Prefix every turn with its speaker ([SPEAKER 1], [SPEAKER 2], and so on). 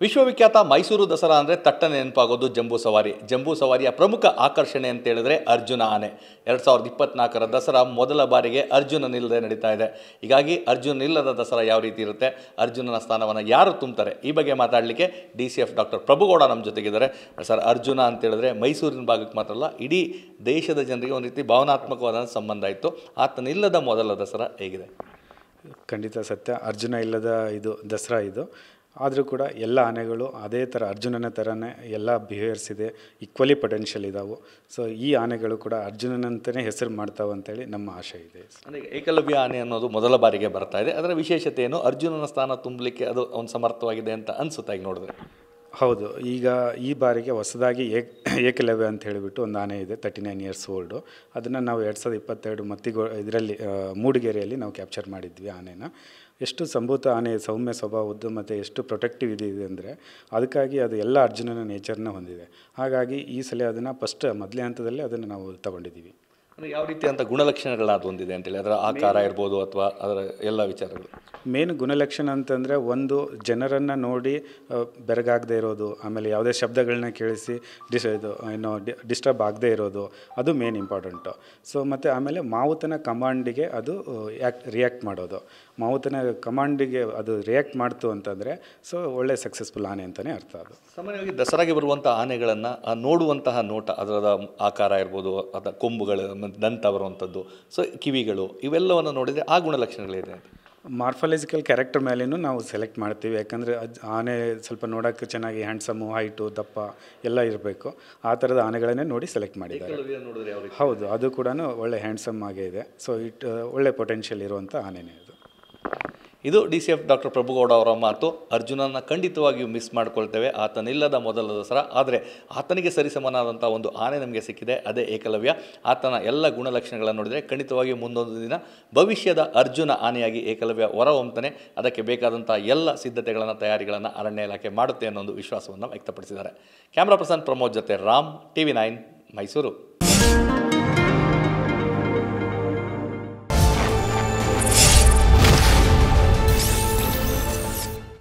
[SPEAKER 1] ವಿಶ್ವವಿಖ್ಯಾತ ಮೈಸೂರು ದಸರಾ ಅಂದರೆ ತಟ್ಟನೆ ನೆನಪಾಗೋದು ಜಂಬೂ ಸವಾರಿ. ಜಂಬೂ ಸವಾರಿಯ ಪ್ರಮುಖ ಆಕರ್ಷಣೆ ಅಂತ ಹೇಳಿದ್ರೆ ಅರ್ಜುನ ಆನೆ. 2024ರ ದಸರಾ ಮೊದಲ ಬಾರಿಗೆ ಅರ್ಜುನನಿಲ್ಲದೆ ನಡೀತಾ ಇದೆ. ಹೀಗಾಗಿ ಅರ್ಜುನನಿಲ್ಲದ ದಸರಾ ಯಾವ ರೀತಿ ಇರುತ್ತೆ, ಅರ್ಜುನನ ಸ್ಥಾನವನ್ನು ಯಾರು ತುಂಬ್ತಾರೆ, ಈ ಬಗ್ಗೆ ಮಾತಾಡಲಿಕ್ಕೆ DCF ಡಾಕ್ಟರ್ ಪ್ರಭುಗೌಡ ನಮ್ಮ ಜೊತೆಗಿದ್ದಾರೆ. ಸರ್, ಅರ್ಜುನ ಅಂತ ಹೇಳಿದ್ರೆ ಮೈಸೂರಿನ ಭಾಗಕ್ಕೆ ಮಾತ್ರ ಅಲ್ಲ, ಇಡೀ ದೇಶದ ಜನರಿಗೆ ಒಂದು ರೀತಿ ಭಾವನಾತ್ಮಕವಾದ ಸಂಬಂಧ ಇತ್ತು. ಆತನಿಲ್ಲದ ಮೊದಲ ದಸರಾ ಹೇಗಿದೆ?
[SPEAKER 2] ಖಂಡಿತ ಸತ್ಯ. ಅರ್ಜುನ ಇಲ್ಲದ ಇದು ದಸರಾ ಇದು. ಆದರೂ ಕೂಡ ಎಲ್ಲ ಆನೆಗಳು ಅದೇ ಥರ ಅರ್ಜುನನ ಥರನೇ ಎಲ್ಲ ಬಿಹೇವಿಯರ್ಸ್ ಇದೆ, ಈಕ್ವಲಿ ಪೊಟೆನ್ಷಿಯಲ್ ಇದ್ದಾವೆ. ಸೊ ಈ ಆನೆಗಳು ಕೂಡ ಅರ್ಜುನನಂತಲೇ ಹೆಸರು ಮಾಡ್ತಾವೆ ಅಂತೇಳಿ ನಮ್ಮ ಆಶೆ ಇದೆ.
[SPEAKER 1] ಅಂದರೆ ಏಕಲವ್ಯ ಆನೆ ಅನ್ನೋದು ಮೊದಲ ಬಾರಿಗೆ ಬರ್ತಾ ಇದೆ. ಅದರ ವಿಶೇಷತೆ ಏನು? ಅರ್ಜುನನ ಸ್ಥಾನ ತುಂಬಲಿಕ್ಕೆ ಅದು ಒಂದು ಸಮರ್ಥವಾಗಿದೆ ಅಂತ ಅನಿಸುತ್ತಾ ಈಗ ನೋಡಿದ್ರೆ?
[SPEAKER 2] ಹೌದು. ಈಗ ಈ ಬಾರಿಗೆ ಹೊಸದಾಗಿ ಏಕಲವ್ಯ ಅಂತ ಹೇಳಿಬಿಟ್ಟು ಒಂದು ಆನೆ ಇದೆ, 39 ಇಯರ್ಸ್ ಓಲ್ಡು. ಅದನ್ನು ನಾವು 2022 ಇದರಲ್ಲಿ ಮೂಡಿಗೆರೆಯಲ್ಲಿ ನಾವು ಕ್ಯಾಪ್ಚರ್ ಮಾಡಿದ್ವಿ ಆನೆನ. ಎಷ್ಟು ಸಂಭೂತ ಆನೆ, ಸೌಮ್ಯ ಸ್ವಭಾವದ್ದು ಮತ್ತು ಎಷ್ಟು ಪ್ರೊಟೆಕ್ಟಿವ್ ಇದೆ ಅಂದರೆ ಅದಕ್ಕಾಗಿ ಅದು ಎಲ್ಲ ಅರ್ಜುನನ ನೇಚರ್ನ ಹೊಂದಿದೆ. ಹಾಗಾಗಿ ಈ ಸಲ ಅದನ್ನು ಮೊದಲೇ ಹಂತದಲ್ಲಿ ಅದನ್ನು ನಾವು ತಗೊಂಡಿದ್ದೀವಿ.
[SPEAKER 1] ಅಂದರೆ ಯಾವ ರೀತಿಯಂಥ ಗುಣಲಕ್ಷಣಗಳನ್ನ ಅದು ಹೊಂದಿದೆ ಅಂತೇಳಿ, ಅದರ ಆಕಾರ ಇರ್ಬೋದು ಅಥವಾ ಅದರ ಎಲ್ಲ ವಿಚಾರಗಳು?
[SPEAKER 2] ಮೇನ್ ಗುಣಲಕ್ಷಣ ಅಂತಂದರೆ, ಒಂದು ಜನರನ್ನು ನೋಡಿ ಬೆರಗಾಗದೇ ಇರೋದು, ಆಮೇಲೆ ಯಾವುದೇ ಶಬ್ದಗಳನ್ನ ಕೇಳಿಸಿ ಡಿಸ್ಟರ್ಬ್ ಆಗದೇ ಇರೋದು, ಅದು ಮೇನ್ ಇಂಪಾರ್ಟೆಂಟು. ಸೊ ಮತ್ತು ಆಮೇಲೆ ಮಾವುತನ ಕಮಾಂಡಿಗೆ ಅದು ರಿಯಾಕ್ಟ್ ಮಾಡೋದು. ಮಾವುತನ ಕಮಾಂಡಿಗೆ ಅದು ರಿಯಾಕ್ಟ್ ಮಾಡ್ತು ಅಂತಂದರೆ ಸೊ ಒಳ್ಳೆ ಸಕ್ಸಸ್ಫುಲ್ ಆನೆ ಅಂತಲೇ ಅರ್ಥ. ಅದು
[SPEAKER 1] ಸಾಮಾನ್ಯವಾಗಿ ದಸರಾಗೆ ಬರುವಂಥ ಆನೆಗಳನ್ನು ನೋಡುವಂತಹ ನೋಟ, ಅದರ ಆಕಾರ ಇರ್ಬೋದು, ಅದರ ಕೊಂಬುಗಳು, ದಂತ ಬರುವಂಥದ್ದು, ಸೊ ಕಿವಿಗಳು, ಇವೆಲ್ಲವನ್ನು ನೋಡಿದರೆ ಆ ಗುಣಲಕ್ಷಣಗಳಿದೆ ಅಂತ.
[SPEAKER 2] ಮಾರ್ಫಾಲಜಿಕಲ್ ಕ್ಯಾರೆಕ್ಟರ್ ಮೇಲೇನೂ ನಾವು ಸೆಲೆಕ್ಟ್ ಮಾಡ್ತೀವಿ. ಯಾಕಂದರೆ ಆನೆ ಸ್ವಲ್ಪ ನೋಡೋಕ್ಕೆ ಚೆನ್ನಾಗಿ ಹ್ಯಾಂಡ್ಸಮ್ಮು, ಹೈಟು, ದಪ್ಪ ಎಲ್ಲ ಇರಬೇಕು. ಆ ಥರದ ಆನೆಗಳನ್ನೇ ನೋಡಿ ಸೆಲೆಕ್ಟ್ ಮಾಡಿದ್ದಾರೆ. ಹೌದು, ಅದು ಕೂಡ ಒಳ್ಳೆ ಹ್ಯಾಂಡ್ಸಮ್ ಆಗೇ ಇದೆ. ಸೊ ಒಳ್ಳೆ ಪೊಟೆನ್ಷಿಯಲ್ ಇರುವಂಥ ಆನೆನೇ ಅದು.
[SPEAKER 1] ಇದು DCF ಡಾಕ್ಟರ್ ಪ್ರಭುಗೌಡ ಅವರ ಮಾತು. ಅರ್ಜುನನ ಖಂಡಿತವಾಗಿಯೂ ಮಿಸ್ ಮಾಡ್ಕೊಳ್ತೇವೆ, ಆತನಿಲ್ಲದ ಮೊದಲ ದಸರಾ. ಆದರೆ ಆತನಿಗೆ ಸರಿಸಮನಾದಂಥ ಒಂದು ಆನೆ ನಮಗೆ ಸಿಕ್ಕಿದೆ, ಅದೇ ಏಕಲವ್ಯ. ಆತನ ಎಲ್ಲ ಗುಣಲಕ್ಷಣಗಳನ್ನು ನೋಡಿದರೆ ಖಂಡಿತವಾಗಿಯೂ ಮುಂದೊಂದು ದಿನ ಭವಿಷ್ಯದ ಅರ್ಜುನ ಆನೆಯಾಗಿ ಏಕಲವ್ಯ ಹೊರಹೊಮ್ಮತಾನೆ. ಅದಕ್ಕೆ ಬೇಕಾದಂಥ ಎಲ್ಲ ಸಿದ್ಧತೆಗಳನ್ನು, ತಯಾರಿಗಳನ್ನು ಅರಣ್ಯ ಇಲಾಖೆ ಮಾಡುತ್ತೆ ಅನ್ನೋ ಒಂದು ವಿಶ್ವಾಸವನ್ನು ವ್ಯಕ್ತಪಡಿಸಿದ್ದಾರೆ. ಕ್ಯಾಮ್ರಾ ಪರ್ಸನ್ ಪ್ರಮೋದ್ ಜೊತೆ ರಾಮ್, TV9 ಮೈಸೂರು.